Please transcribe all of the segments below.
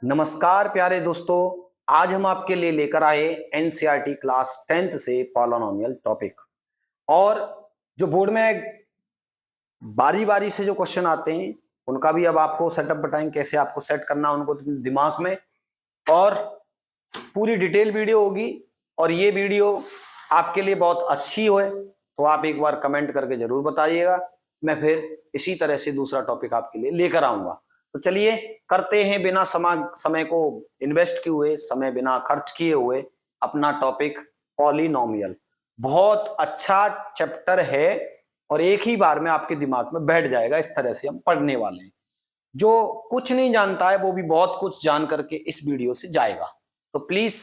नमस्कार प्यारे दोस्तों, आज हम आपके लिए लेकर आए एनसीईआरटी क्लास 10th से पॉलिनोमियल टॉपिक। और जो बोर्ड में बारी बारी से जो क्वेश्चन आते हैं उनका भी अब आपको सेटअप बताएंगे, कैसे आपको सेट करना उनको दिमाग में। और पूरी डिटेल वीडियो होगी और ये वीडियो आपके लिए बहुत अच्छी हो तो आप एक बार कमेंट करके जरूर बताइएगा। मैं फिर इसी तरह से दूसरा टॉपिक आपके लिए लेकर आऊंगा। तो चलिए करते हैं बिना समय को इन्वेस्ट किए हुए, समय बिना खर्च किए हुए अपना टॉपिक पॉलिनोमियल। बहुत अच्छा चैप्टर है और एक ही बार में आपके दिमाग में बैठ जाएगा। इस तरह से हम पढ़ने वाले हैं। जो कुछ नहीं जानता है वो भी बहुत कुछ जान करके इस वीडियो से जाएगा। तो प्लीज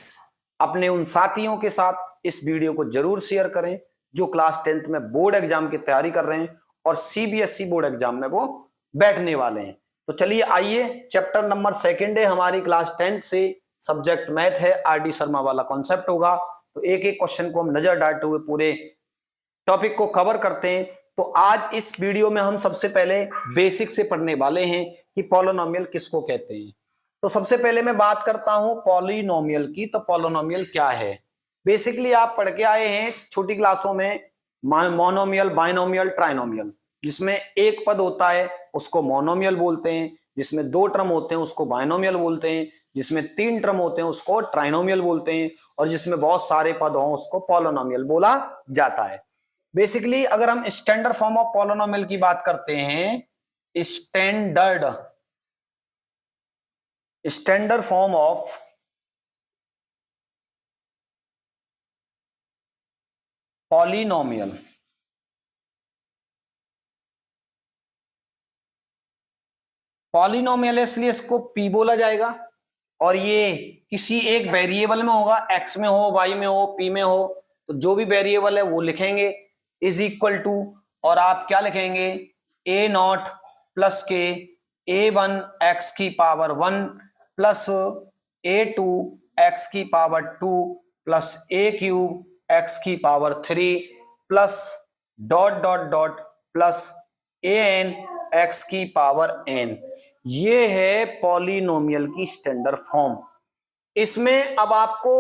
अपने उन साथियों के साथ इस वीडियो को जरूर शेयर करें जो क्लास 10th में बोर्ड एग्जाम की तैयारी कर रहे हैं और सीबीएसई बोर्ड एग्जाम में वो बैठने वाले हैं। तो चलिए आइए, चैप्टर नंबर 2 है हमारी क्लास 10th से, सब्जेक्ट मैथ है, आरडी शर्मा वाला कॉन्सेप्ट होगा। तो एक एक क्वेश्चन को हम नजर डालते हुए पूरे टॉपिक को कवर करते हैं। तो आज इस वीडियो में हम सबसे पहले बेसिक से पढ़ने वाले हैं कि पॉलिनोमियल किसको कहते हैं। तो सबसे पहले मैं बात करता हूं पॉलिनोमियल की। तो पॉलिनोमियल क्या है? बेसिकली आप पढ़ के आए हैं छोटी क्लासों में मोनोमियल, बाइनोमियल, ट्राइनोमियल। जिसमें एक पद होता है उसको मोनोमियल बोलते हैं, जिसमें 2 टर्म होते हैं उसको बाइनोमियल बोलते हैं, जिसमें 3 टर्म होते हैं उसको ट्राइनोमियल बोलते हैं, और जिसमें बहुत सारे पद हों उसको पॉलिनोमियल बोला जाता है। बेसिकली अगर हम स्टैंडर्ड फॉर्म ऑफ पॉलिनोमियल की बात करते हैं, standard form of polynomial, polynomial इसलिए इसको पी बोला जाएगा और ये किसी एक वेरिएबल में होगा, एक्स में हो, वाई में हो, पी में हो। तो जो भी वेरिएबल है वो लिखेंगे इज इक्वल टू, और आप क्या लिखेंगे, ए नॉट प्लस के A1 एक्स की पावर 1 प्लस A2 एक्स की पावर 2 प्लस ए क्यूब एक्स की power 3 plus dot dot dot plus an x की पावर n। ये है पॉलिनोमियल की स्टैंडर्ड फॉर्म। इसमें अब आपको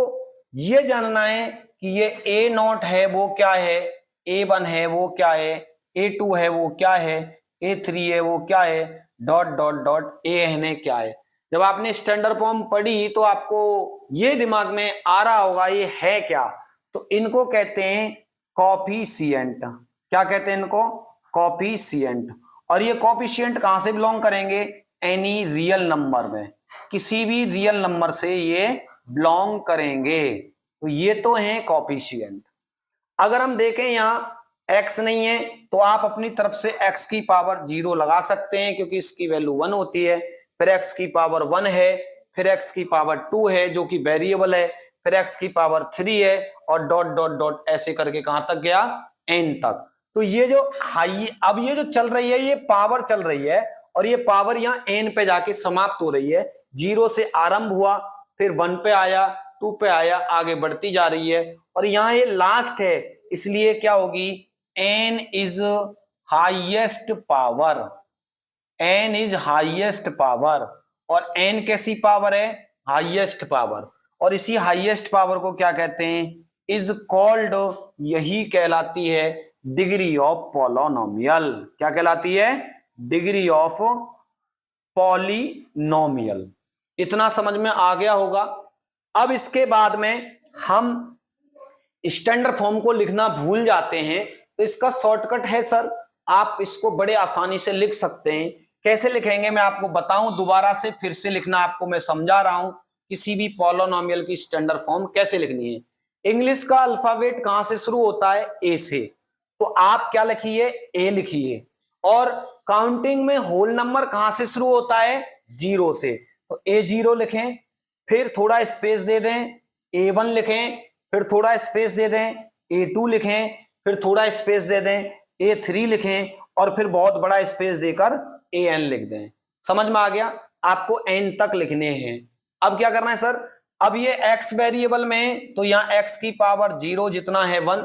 ये जानना है कि ये ए नॉट है वो क्या है, A1 है वो क्या है, A2 है वो क्या है, A3 है वो क्या है, डॉट डॉट डॉट an है क्या है। जब आपने स्टैंडर्ड फॉर्म पढ़ी तो आपको ये दिमाग में आ रहा होगा ये है क्या। तो इनको कहते हैं कॉफिशिएंट। क्या कहते हैं इनको? कॉफिशिएंट। और ये कॉफिशिएंट कहां से बिलोंग करेंगे? एनी रियल नंबर में, किसी भी रियल नंबर से ये बिलोंग करेंगे। तो ये तो है कॉफिशिएंट। अगर हम देखें यहाँ x नहीं है तो आप अपनी तरफ से x की पावर 0 लगा सकते हैं क्योंकि इसकी वैल्यू 1 होती है। फिर x की पावर 1 है, फिर x की पावर 2 है जो कि वेरिएबल है, फिर x की पावर 3 है, और डॉट डॉट डॉट ऐसे करके कहां तक गया? n तक। तो ये जो हाई अब ये जो चल रही है ये पावर चल रही है और ये पावर यहाँ n पे जाके समाप्त हो रही है। 0 से आरंभ हुआ, फिर 1 पे आया, 2 पे आया, आगे बढ़ती जा रही है और यहाँ ये लास्ट है, इसलिए क्या होगी? n is highest power, n is highest power. और n कैसी पावर है? Highest power. और इसी हाईएस्ट पावर को क्या कहते हैं? इज कॉल्ड, यही कहलाती है डिग्री ऑफ पॉलिनोमियल। क्या कहलाती है? Degree of polynomial. इतना समझ में आ गया होगा। अब इसके बाद में हम स्टैंडर्ड फॉर्म को लिखना भूल जाते हैं तो इसका शॉर्टकट है सर, आप इसको बड़े आसानी से लिख सकते हैं। कैसे लिखेंगे मैं आपको बताऊं, दोबारा से फिर से लिखना आपको मैं समझा रहा हूं किसी भी पॉलिनोमियल की स्टैंडर्ड फॉर्म कैसे लिखनी है। इंग्लिश का अल्फाबेट कहां से शुरू होता है? ए से। तो आप क्या लिखिए? ए लिखिए। और काउंटिंग में होल नंबर कहां से शुरू होता है? 0 से। तो A0 लिखें, फिर थोड़ा स्पेस दे दें, A1 लिखें, फिर थोड़ा स्पेस दे दें, A2 लिखें, फिर थोड़ा स्पेस दे दें, A3 लिखें, और फिर बहुत बड़ा स्पेस देकर AN लिख दें। समझ में आ गया? आपको n तक लिखने हैं। अब क्या करना है सर? अब ये x वेरिएबल में तो यहाँ x की पावर 0 जितना है 1,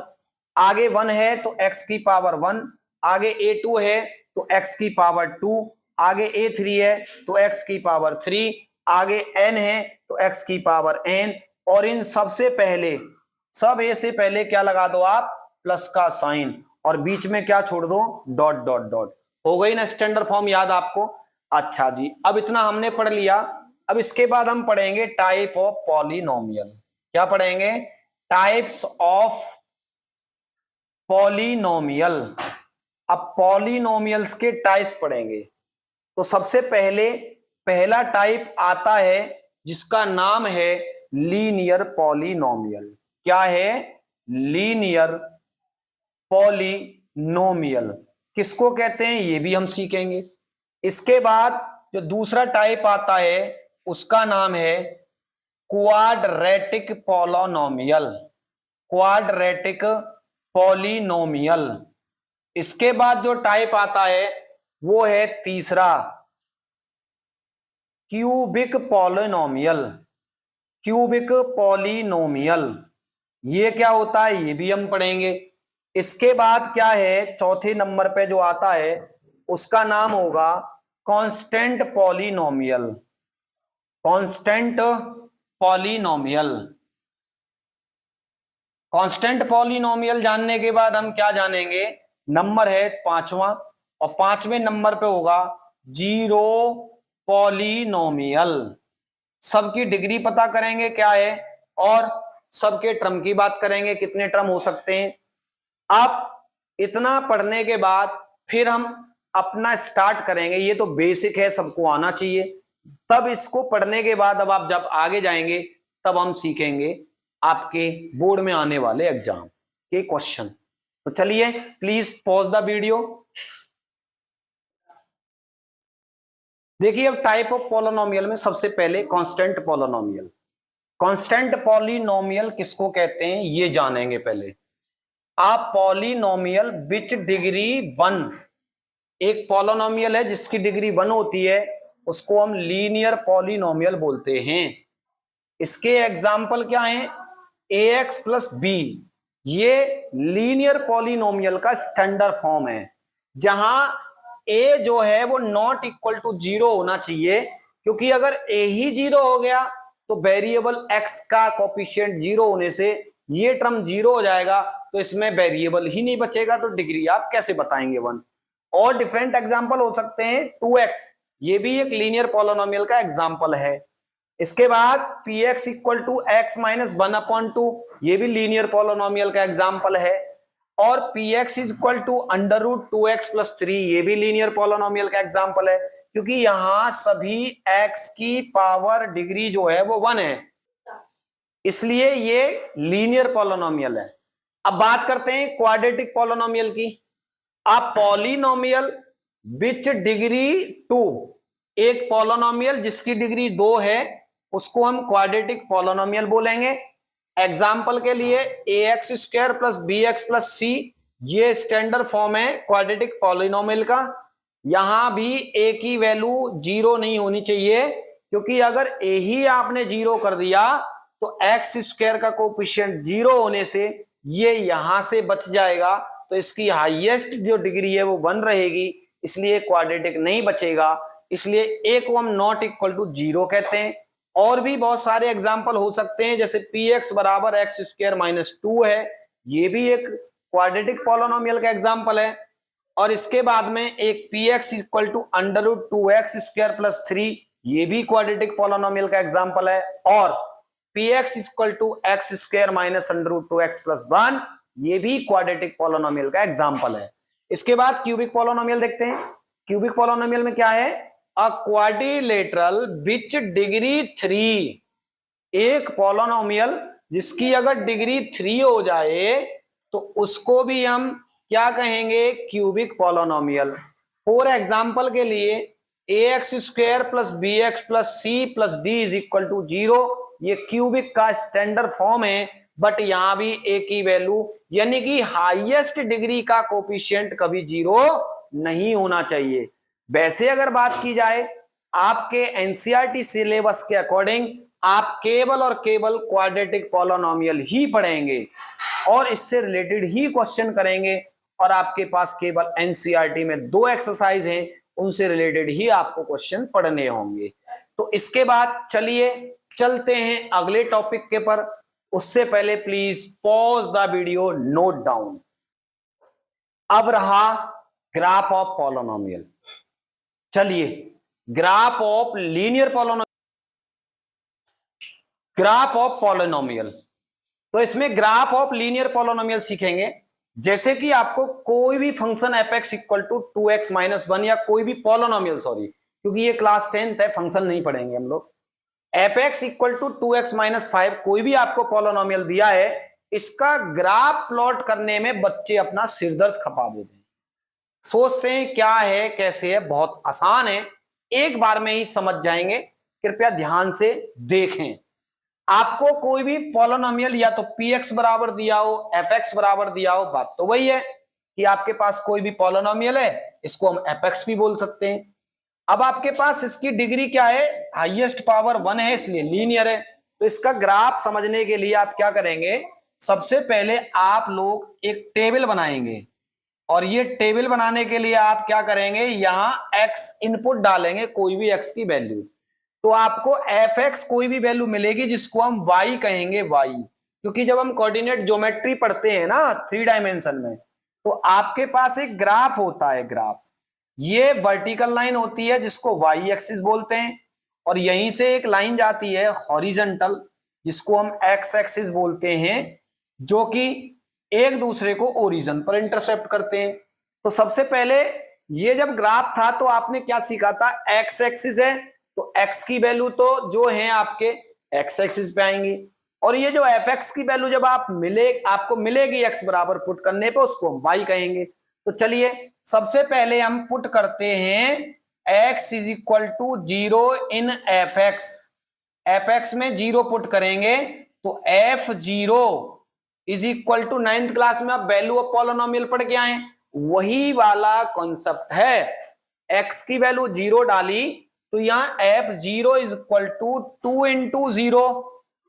आगे 1 है तो x की पावर 1, आगे A2 है तो x की पावर 2, आगे A3 है तो x की पावर 3, आगे n है तो x की पावर n, और इन सबसे पहले सब a से पहले क्या लगा दो आप, प्लस का साइन, और बीच में क्या छोड़ दो, डॉट डॉट डॉट। हो गई ना स्टैंडर्ड फॉर्म याद आपको। अच्छा जी, अब इतना हमने पढ़ लिया। अब इसके बाद हम पढ़ेंगे टाइप ऑफ पॉलिनोमियल। क्या पढ़ेंगे, टाइप्स ऑफ पॉलिनोमियल। अब पॉलिनोमियल्स के टाइप्स पढ़ेंगे। तो सबसे पहले पहला टाइप आता है जिसका नाम है लीनियर पॉलिनोमियल। क्या है, लीनियर पॉलिनोमियल। किसको कहते हैं ये भी हम सीखेंगे। इसके बाद जो दूसरा टाइप आता है उसका नाम है क्वाड्रेटिक पॉलिनोमियल। Quadratic polynomial. इसके बाद जो टाइप आता है वो है तीसरा, क्यूबिक पॉलिनोमियल। क्यूबिक पॉलिनोमियल ये क्या होता है ये भी हम पढ़ेंगे। इसके बाद क्या है, चौथे नंबर पे जो आता है उसका नाम होगा constant polynomial. Constant polynomial. Constant polynomial जानने के बाद हम क्या जानेंगे, नंबर है पांचवा, और पांचवें नंबर पे होगा जीरो पॉलिनोमियल। सबकी डिग्री पता करेंगे क्या है, और सबके टर्म की बात करेंगे, कितने टर्म हो सकते हैं। आप इतना पढ़ने के बाद फिर हम अपना स्टार्ट करेंगे। ये तो बेसिक है, सबको आना चाहिए। तब इसको पढ़ने के बाद अब आप जब आगे जाएंगे तब हम सीखेंगे आपके बोर्ड में आने वाले एग्जाम के क्वेश्चन। तो चलिए प्लीज पॉज द वीडियो। देखिए अब टाइप ऑफ पॉलिनोमियल में सबसे पहले कांस्टेंट पॉलिनोमियल। कांस्टेंट पॉलिनोमियल किसको कहते हैं ये जानेंगे पहले। आप पॉलिनोमियल विच डिग्री 1, एक पॉलिनोमियल है जिसकी डिग्री 1 होती है उसको हम लीनियर पॉलिनोमियल बोलते हैं। इसके एग्जाम्पल क्या हैं, ax प्लस बी, ये लीनियर पॉलिनोमियल का स्टैंडर्ड फॉर्म है, जहां a जो है वो नॉट इक्वल टू 0 होना चाहिए, क्योंकि अगर a ही 0 हो गया तो वेरिएबल x का कोफिशिएंट 0 होने से ये टर्म 0 हो जाएगा, तो इसमें वेरिएबल ही नहीं बचेगा, तो डिग्री आप कैसे बताएंगे 1। और डिफरेंट एग्जाम्पल हो सकते हैं 2x, ये भी एक लीनियर पॉलिनोमियल का एग्जाम्पल है। इसके बाद px equal to x minus 1/2, ये भी लीनियर पॉलिनोमियल का एग्जाम्पल है। और px is equal to √2x plus 3, ये भी लीनियर पॉलिनोमियल का एग्जाम्पल है, क्योंकि यहां सभी x की पावर डिग्री जो है वो 1 है, इसलिए ये लीनियर पॉलिनोमियल है। अब बात करते हैं क्वाड्रेटिक पॉलिनोमियल की। अब पॉलिनोमियल विच डिग्री 2, एक पॉलिनोमियल जिसकी डिग्री 2 है उसको हम क्वाड्रेटिक पॉलिनोमियल बोलेंगे। एग्जाम्पल के लिए ax square plus bx plus c, ये स्टैंडर्ड फॉर्म है क्वाड्रेटिक पॉलिनोमियल का। यहां भी a की वैल्यू 0 नहीं होनी चाहिए, क्योंकि अगर a ही आपने 0 कर दिया तो x स्क्वायर का कोफिशिएंट 0 होने से ये यहां से बच जाएगा, तो इसकी हाईएस्ट जो डिग्री है वो 1 रहेगी, इसलिए क्वाड्रेटिक नहीं बचेगा, इसलिए a को हम नॉट इक्वल टू 0 कहते हैं। और भी बहुत सारे एग्जाम्पल हो सकते हैं, जैसे px बराबर एक्स स्क्वायर माइनस 2 है, ये भी एक क्वाड्रेटिक पॉलिनोमियल का एग्जाम्पल है। और इसके बाद में एक px equal to √2x square plus 3, ये भी क्वाड्रेटिक पॉलिनोमियल का एग्जाम्पल है। और px equal to x square minus √2x plus 1, ये भी क्वाड्रेटिक पॉलिनोमियल का एग्जाम्पल है। इसके बाद क्यूबिक पॉलिनोमियल देखते हैं। क्यूबिक पॉलिनोमियल में क्या है, अ क्वाड्रिलेटरल विच डिग्री 3, एक पॉलिनोमियल जिसकी अगर डिग्री 3 हो जाए तो उसको भी हम क्या कहेंगे, क्यूबिक पॉलिनोमियल। फॉर एग्जांपल के लिए ax square plus bx plus c plus d is equal to 0, ये क्यूबिक का स्टैंडर्ड फॉर्म है, बट यहां भी a की वैल्यू यानी कि हाईएस्ट डिग्री का कोफिशिएंट कभी 0 नहीं होना चाहिए। वैसे अगर बात की जाए आपके एनसीईआरटी सिलेबस के अकॉर्डिंग आप केवल और केवल क्वाड्रेटिक पॉलिनोमियल ही पढ़ेंगे और इससे रिलेटेड ही क्वेश्चन करेंगे, और आपके पास केवल एनसीईआरटी में 2 एक्सरसाइज हैं, उनसे रिलेटेड ही आपको क्वेश्चन पढ़ने होंगे। तो इसके बाद चलिए चलते हैं अगले टॉपिक के पर। उससे पहले please pause the video, note down. अब रहा ग्राफ ऑफ पॉलिनोमियल। चलिए graph of linear polynomial, graph of polynomial. तो इसमें ग्राफ ऑफ लीनियर पॉलिनोमियल सीखेंगे। जैसे कि आपको कोई भी function F x equal to 2x minus 1 या कोई भी पॉलिनोमियल, सॉरी क्योंकि ये क्लास 10th है, फंक्शन नहीं पढ़ेंगे हम लोग। F x equal to 2x minus 5 कोई भी आपको पॉलिनोमियल दिया है, इसका ग्राफ प्लॉट करने में बच्चे अपना सिरदर्द खपा देते हैं। सोचते हैं क्या है कैसे है, बहुत आसान है, एक बार में ही समझ जाएंगे। कृपया ध्यान से देखें। आपको कोई भी पॉलिनोमियल या तो px बराबर दिया हो, fx बराबर दिया हो, बात तो वही है कि आपके पास कोई भी पॉलिनोमियल है, इसको हम fx भी बोल सकते हैं। अब आपके पास इसकी डिग्री क्या है, हाईएस्ट पावर 1 है, इसलिए लीनियर है। तो इसका ग्राफ समझने के लिए आप क्या करेंगे, सबसे पहले आप लोग एक टेबल बनाएंगे, और ये टेबल बनाने के लिए आप क्या करेंगे, यहां x इनपुट डालेंगे, कोई भी x की वैल्यू, तो आपको एफ एक्स कोई भी वैल्यू मिलेगी जिसको हम y कहेंगे, y। क्योंकि जब हम कोऑर्डिनेट ज्योमेट्री पढ़ते हैं ना 3 डायमेंशन में, तो आपके पास एक ग्राफ होता है, ग्राफ ये वर्टिकल लाइन होती है जिसको y एक्सिस बोलते हैं, और यहीं से एक लाइन जाती है हॉरिजॉन्टल जिसको हम x एक्सिस बोलते हैं, जो कि एक दूसरे को ओरिजिन पर इंटरसेप्ट करते हैं। तो सबसे पहले ये जब ग्राफ था तो आपने क्या सीखा था, x एक्सिस है तो x की वैल्यू तो जो है आपके x एक्सिस पे आएंगी, और ये जो fx की वैल्यू जब आपको मिलेगी x बराबर पुट करने पे, उसको हम y कहेंगे। तो चलिए सबसे पहले हम पुट करते हैं x is equal to 0 in fx में 0 पुट करेंगे तो f0 is equal to 9th class में आप वैल्यू ऑफ पॉलिनोमियल पढ़ के आए, वही वाला कॉन्सेप्ट है। x की वैल्यू 0 डाली तो यहां f0 is equal to 2 into 0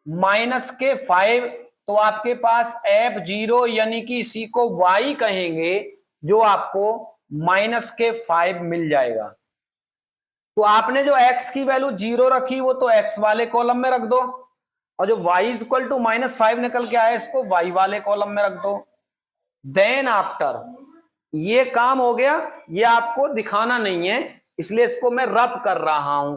minus के 5, तो आपके पास f0 यानी कि इसी को y कहेंगे, जो आपको माइनस के 5 मिल जाएगा। तो आपने जो x की वैल्यू 0 रखी वो तो x वाले कॉलम में रख दो, और जो y is equal to minus 5 निकल के आया इसको y वाले कॉलम में रख दो। देन आफ्टर ये काम हो गया, ये आपको दिखाना नहीं है इसलिए इसको मैं रब कर रहा हूं।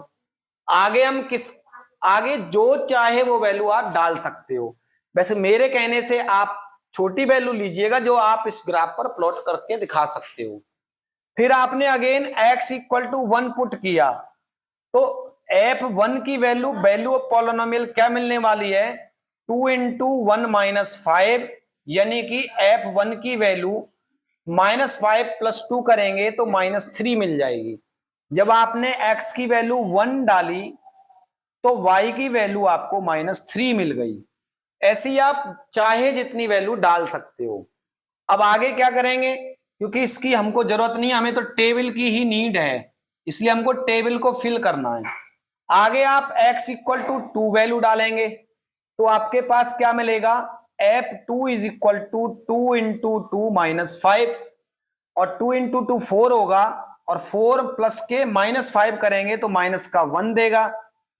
आगे जो चाहे वो वैल्यू आप डाल सकते हो। वैसे मेरे कहने से आप छोटी वैल्यू लीजिएगा जो आप इस ग्राफ पर प्लॉट करके दिखा सकते हो। फिर आपने again x equal to 1 put किया, तो f1 की वैल्यू ऑफ पॉलिनोमियल क्या मिलने वाली है, 2 इंटू 1 माइनस 5, यानी कि f1 की वैल्यू -5 प्लस 2 करेंगे तो -3 मिल जाएगी। जब आपने x की वैल्यू 1 डाली तो y की वैल्यू आपको -3 मिल गई। ऐसी आप चाहे जितनी वैल्यू डाल सकते हो। अब आगे क्या करेंगे, क्योंकि इसकी हमको जरूरत नहीं, हमें तो टेबल की ही नीड है, इसलिए हमको टेबल को फिल करना है। आगे आप x इक्वल टू 2 वैल्यू डालेंगे तो आपके पास क्या मिलेगा, f2 is equal to 2 into 2 minus 5, और 2 इंटू 2 4 होगा, और 4 प्लस के -5 करेंगे तो माइनस का 1 देगा।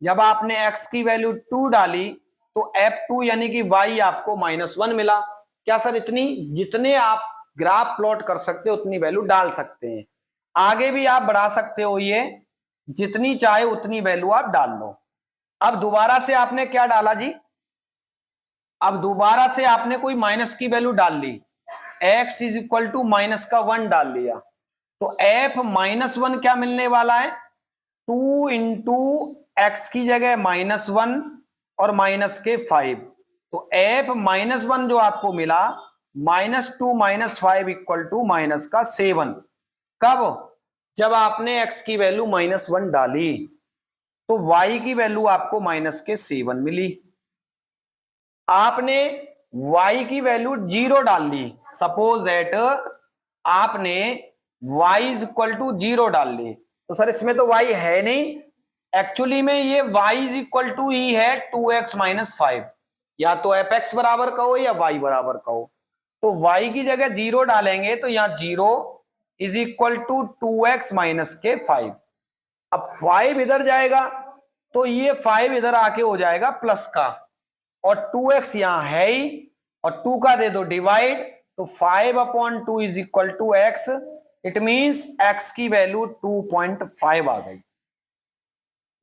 जब आपने x की वैल्यू 2 डाली तो f2 यानी कि y आपको -1 मिला। क्या सर, इतनी जितने आप ग्राफ प्लॉट कर सकते हो उतनी वैल्यू डाल सकते हैं, आगे भी आप बढ़ा सकते हो, ये जितनी चाहे उतनी वैल्यू आप डाल लो। अब दोबारा से आपने क्या डाला जी, अब दोबारा से आपने कोई माइनस की वैल्यू डाल ली, x is equal to minus का 1 डाल लिया, तो f-1 क्या मिलने वाला है, 2 इंटू एक्स की जगह -1 और माइनस के 5, तो f-1 जो आपको मिला -2 माइनस 5 इक्वल टू माइनस का 7। कब, जब आपने x की वैल्यू -1 डाली तो y की वैल्यू आपको माइनस के 7 मिली। आपने y की वैल्यू 0 डाल ली, सपोज दैट आपने y इज इक्वल टू 0 डाल ली, तो सर इसमें तो y है नहीं, एक्चुअली में ये y इज इक्वल टू ही है 2x माइनस 5, या तो fx बराबर कहो या y बराबर कहो, तो y की जगह 0 डालेंगे तो यहां 0 is equal to 2x minus के 5। अब 5 इधर जाएगा तो ये 5 इधर आके हो जाएगा प्लस का, और 2x यहां है ही, और 2 का दे दो डिवाइड, तो 5/2 is equal to x. It means x की वैल्यू 2.5 आ गई।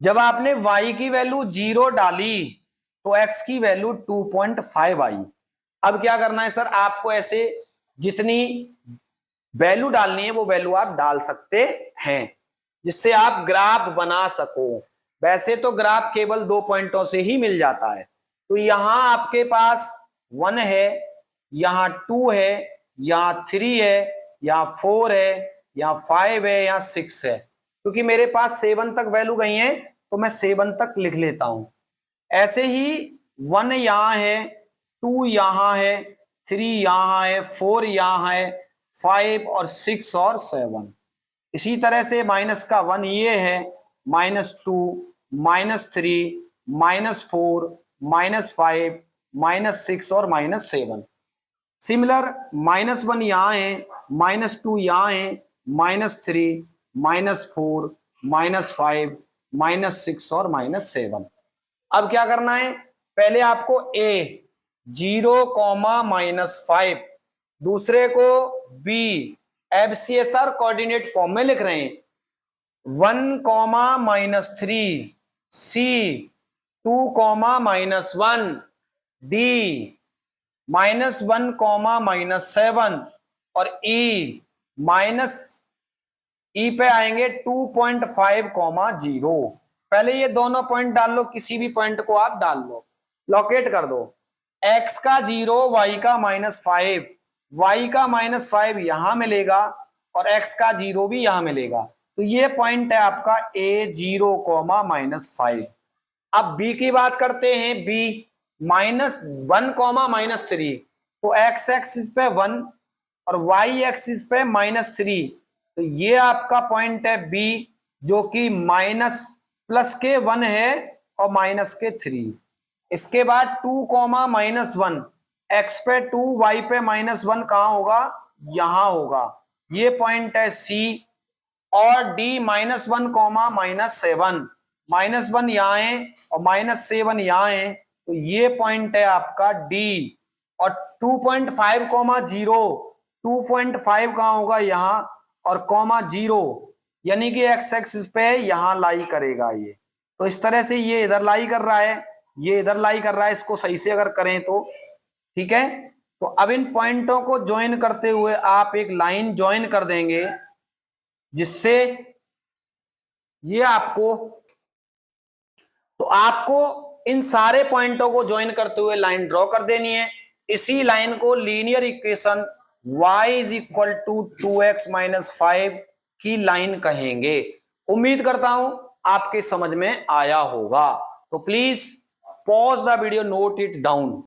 जब आपने y की वैल्यू 0 डाली तो x की वैल्यू 2.5 आई। अब क्या करना है सर, आपको ऐसे जितनी वैल्यू डालनी है वो वैल्यू आप डाल सकते हैं, जिससे आप ग्राफ बना सको। वैसे तो ग्राफ केवल 2 पॉइंटों से ही मिल जाता है। तो यहां आपके पास 1 है, यहां 2 है, यहां 3 है, यहां 4 है, यहां 5 है, यहां 6 है। क्योंकि मेरे पास 7 तक वैल्यू गई है तो मैं 7 तक लिख लेता हूं। ऐसे ही 1 यहां है, 2 यहां है, 3 यहां है, 4 यहां है, 5 और 6 और 7। इसी तरह से माइनस का 1 ये है, -2, -3, -4, -5, -6 और -7। सिमिलर -1 यहां है, -2 यहां है, -3, -4, -5, -6 और -7। अब क्या करना है, पहले आपको a 0,-5, दूसरे को b FCSR कोऑर्डिनेट फॉर्म में लिख रहे हैं, 1,-3, c 2,-1, d -1,-7 और e पे आएंगे 2.5,0। पहले ये दोनों पॉइंट डाल लो, किसी भी पॉइंट को आप डाल लो, लोकेट कर दो। x का 0, y का -5, y का -5 यहां मिलेगा और x का 0 भी यहां मिलेगा। तो ये पॉइंट है आपका a 0,-5। अब b की बात करते हैं, b -1,-3, तो x एक्सिस पे 1 और y एक्सिस पे -3, तो ये आपका पॉइंट है b, जो कि प्लस के 1 है और माइनस के 3। इसके बाद 2,-1, x पे 2, y पे -1 कहां होगा, यहां होगा। ये पॉइंट है c। और d -1,-7, -1 यहां है और -7 यहां है, तो ये पॉइंट है आपका d। और 2.5,0, 2.5 कहां होगा, यहां, और 0, यानी कि x एक्सिस पे यहां लाई करेगा ये। तो इस तरह से ये इधर लाई कर रहा है, ये इधर लाई कर रहा है, इसको सही से अगर करें तो ठीक है। तो अब इन पॉइंटों को ज्वाइन करते हुए आप एक लाइन ज्वाइन कर देंगे, जिससे ये आपको इन सारे पॉइंटों को ज्वाइन करते हुए लाइन ड्रॉ कर देनी है। इसी लाइन को लीनियर इक्वेशन y = 2x - 5 की लाइन कहेंगे। उम्मीद करता हूं आपके समझ में आया होगा। तो please pause the video, note it down.